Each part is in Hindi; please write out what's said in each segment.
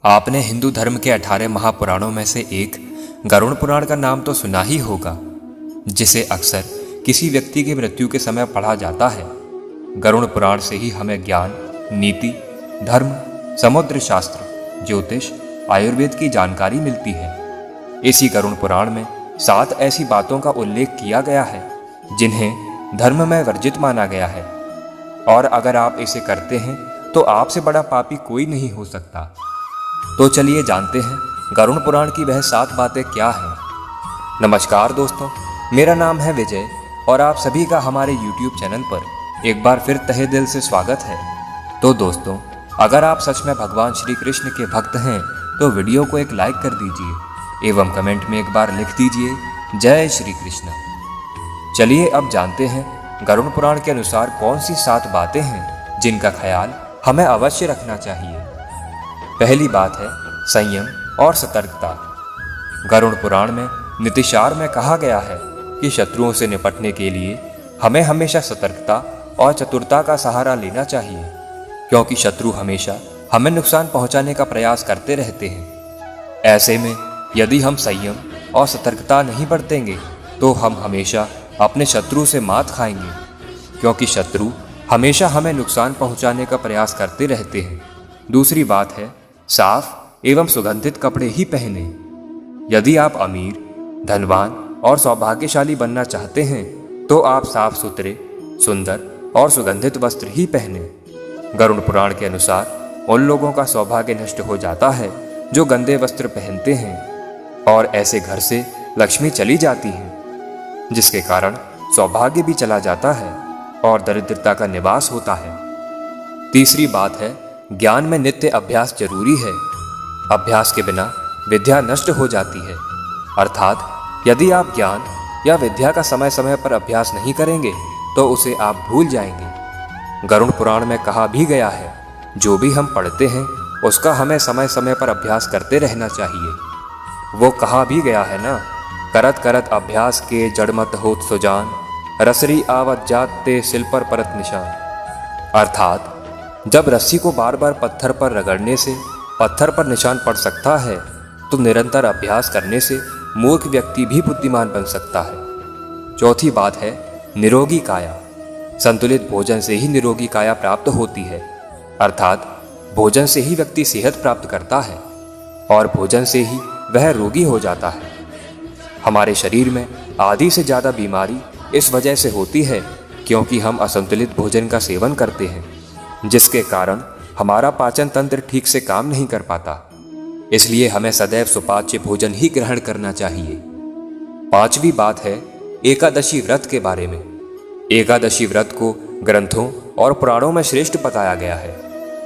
आपने हिंदू धर्म के 18 महापुराणों में से एक गरुड़ पुराण का नाम तो सुना ही होगा, जिसे अक्सर किसी व्यक्ति की मृत्यु के समय पढ़ा जाता है। गरुड़ पुराण से ही हमें ज्ञान, नीति, धर्म, समुद्र शास्त्र, ज्योतिष, आयुर्वेद की जानकारी मिलती है। इसी गरुड़ पुराण में 7 ऐसी बातों का उल्लेख किया गया है जिन्हें धर्म में वर्जित माना गया है, और अगर आप इसे करते हैं तो आपसे बड़ा पापी कोई नहीं हो सकता। तो चलिए जानते हैं गरुड़ पुराण की वह 7 बातें क्या हैं। नमस्कार दोस्तों, मेरा नाम है विजय और आप सभी का हमारे YouTube चैनल पर एक बार फिर तहे दिल से स्वागत है। तो दोस्तों, अगर आप सच में भगवान श्री कृष्ण के भक्त हैं तो वीडियो को एक लाइक कर दीजिए एवं कमेंट में एक बार लिख दीजिए जय श्री कृष्ण। चलिए अब जानते हैं गरुड़ पुराण के अनुसार कौन सी 7 बातें हैं जिनका ख्याल हमें अवश्य रखना चाहिए। पहली बात है संयम और सतर्कता। गरुड़ पुराण में नीतिसार में कहा गया है कि शत्रुओं से निपटने के लिए हमें हमेशा सतर्कता और चतुरता का सहारा लेना चाहिए, क्योंकि शत्रु हमेशा हमें नुकसान पहुंचाने का प्रयास करते रहते हैं। ऐसे में यदि हम संयम और सतर्कता नहीं बरतेंगे तो हम हमेशा अपने शत्रु से मात खाएंगे, क्योंकि शत्रु हमेशा हमें नुकसान पहुंचाने का प्रयास करते रहते हैं। दूसरी बात है साफ एवं सुगंधित कपड़े ही पहने। यदि आप अमीर, धनवान और सौभाग्यशाली बनना चाहते हैं तो आप साफ सुथरे, सुंदर और सुगंधित वस्त्र ही पहने। गरुड़ पुराण के अनुसार उन लोगों का सौभाग्य नष्ट हो जाता है जो गंदे वस्त्र पहनते हैं, और ऐसे घर से लक्ष्मी चली जाती है, जिसके कारण सौभाग्य भी चला जाता है और दरिद्रता का निवास होता है। तीसरी बात है ज्ञान में नित्य अभ्यास जरूरी है। अभ्यास के बिना विद्या नष्ट हो जाती है, अर्थात यदि आप ज्ञान या विद्या का समय समय पर अभ्यास नहीं करेंगे तो उसे आप भूल जाएंगे। गरुड़ पुराण में कहा भी गया है जो भी हम पढ़ते हैं उसका हमें समय समय पर अभ्यास करते रहना चाहिए। वो कहा भी गया है ना, करत करत अभ्यास के जड़मत होत सुजान, रसरी आवत जात ते सिल पर परत निशान। अर्थात जब रस्सी को बार बार पत्थर पर रगड़ने से पत्थर पर निशान पड़ सकता है तो निरंतर अभ्यास करने से मूर्ख व्यक्ति भी बुद्धिमान बन सकता है। चौथी बात है निरोगी काया। संतुलित भोजन से ही निरोगी काया प्राप्त होती है, अर्थात भोजन से ही व्यक्ति सेहत प्राप्त करता है और भोजन से ही वह रोगी हो जाता है। हमारे शरीर में आधी से ज़्यादा बीमारी इस वजह से होती है क्योंकि हम असंतुलित भोजन का सेवन करते हैं, जिसके कारण हमारा पाचन तंत्र ठीक से काम नहीं कर पाता। इसलिए हमें सदैव सुपाच्य भोजन ही ग्रहण करना चाहिए। 5वीं बात है एकादशी व्रत के बारे में। एकादशी व्रत को ग्रंथों और पुराणों में श्रेष्ठ बताया गया है।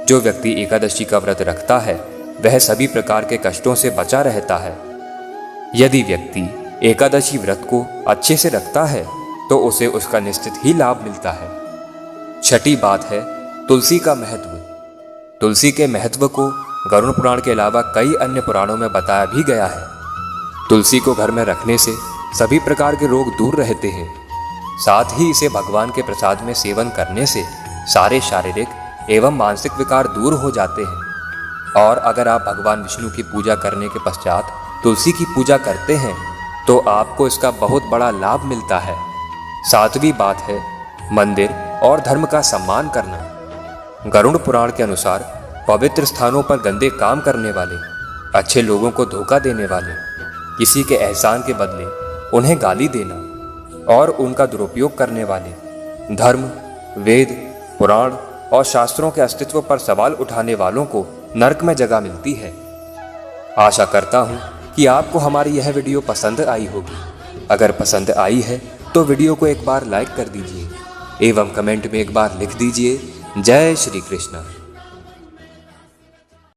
जो व्यक्ति एकादशी का व्रत रखता है वह सभी प्रकार के कष्टों से बचा रहता है। यदि व्यक्ति एकादशी व्रत को अच्छे से रखता है तो उसे उसका निश्चित ही लाभ मिलता है। 6ठी बात है तुलसी का महत्व। तुलसी के महत्व को गरुड़ पुराण के अलावा कई अन्य पुराणों में बताया भी गया है। तुलसी को घर में रखने से सभी प्रकार के रोग दूर रहते हैं। साथ ही इसे भगवान के प्रसाद में सेवन करने से सारे शारीरिक एवं मानसिक विकार दूर हो जाते हैं। और अगर आप भगवान विष्णु की पूजा करने के पश्चात तुलसी की पूजा करते हैं तो आपको इसका बहुत बड़ा लाभ मिलता है। 7वीं बात है मंदिर और धर्म का सम्मान करना। गरुड़ पुराण के अनुसार पवित्र स्थानों पर गंदे काम करने वाले, अच्छे लोगों को धोखा देने वाले, किसी के एहसान के बदले उन्हें गाली देना और उनका दुरुपयोग करने वाले, धर्म, वेद, पुराण और शास्त्रों के अस्तित्व पर सवाल उठाने वालों को नरक में जगह मिलती है। आशा करता हूँ कि आपको हमारी यह वीडियो पसंद आई होगी। अगर पसंद आई है तो वीडियो को एक बार लाइक कर दीजिए एवं कमेंट में एक बार लिख दीजिए जय श्री कृष्ण।